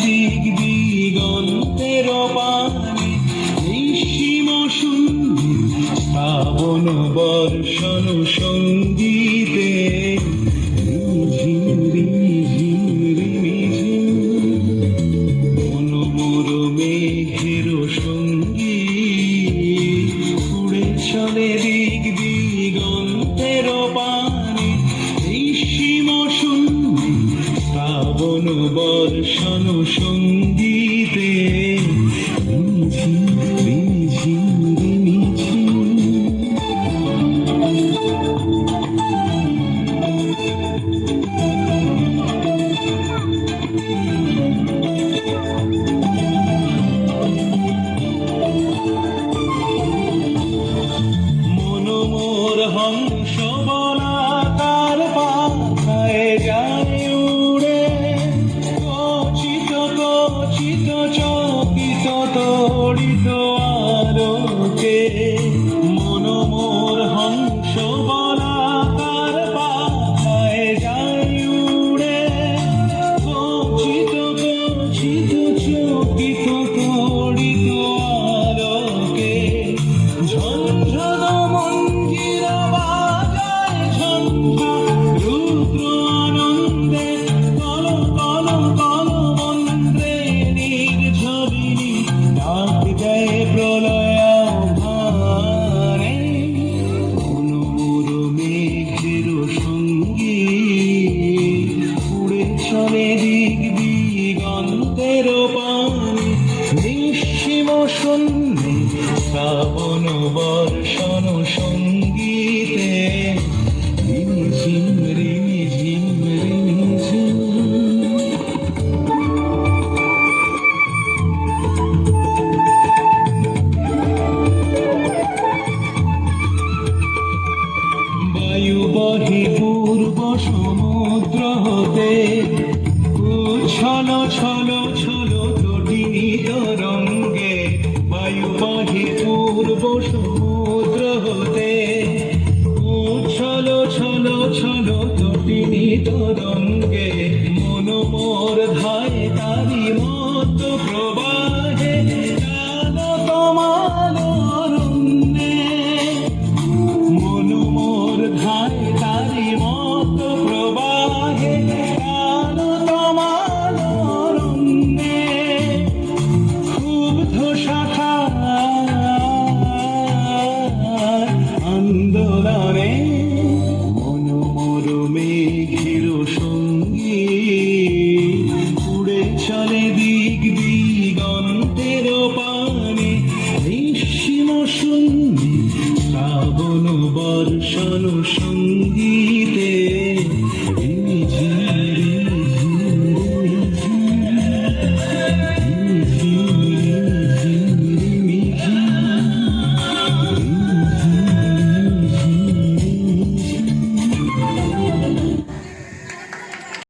দিক দিগন্তের পানে নিঃসীম শূন্যে পাবন বর্ষণ সঙ্গীতে রিমঝিম রিমঝিম রিমঝিম মনোমোর মেঘের সঙ্গী উড়ে চলে দিক দিগন্তের পানে নিঃসীম শূন্যে পাবন বর্ষণ সঙ্গীতে রিমঝিম রিমঝিম রিমঝিম। মনোমোর হংস বলাকার পাখায় যায় উড়ে কচিত কচিত চকিত তড়িত আলোকে মনোমোর হংস বলাকার পাখায় যায় উড়ে কচিত কচিত চকিত তড়িত আলোকে ঝঞ্ঝন মঞ্জির বাজায় ঝঞ্ঝা রুদ্র আনন্দে কল কল কল মন্ত্রে নির্ঝরিণী ডাক দেয় প্রলয়াভানে মনোমোর মেঘের সঙ্গী উড়ে চলে দিক দিগন্তের পানে নিঃসীম শূন্যে শ্রাবণ বর্ষণ সঙ্গীতে রিমঝিম রিমঝিম রিমঝিম। বায়ু বহে পূর্ব সমুদ্র হতে উচ্ছল ছল ছল তটিনী তরঙ্গে বায়ু বহে পূর্ব সমুদ্র হতে উচ্ছল ছল ছল তটিনী তরঙ্গে মনোমোর ধায় তারি মত প্রবাহে কালো তোমার অরণ্যে মনোমোর ধায় তারি মত প্রবাহে কালো তোমার অরণ্যে ক্ষুব্ধ শাখা আন্দোলনে মনোমোর মেঘের সঙ্গী উড়ে চলে দিক দিগন্তের পানে নিঃসীম শূন্যে শ্রাবণ বর্ষণ সঙ্গী।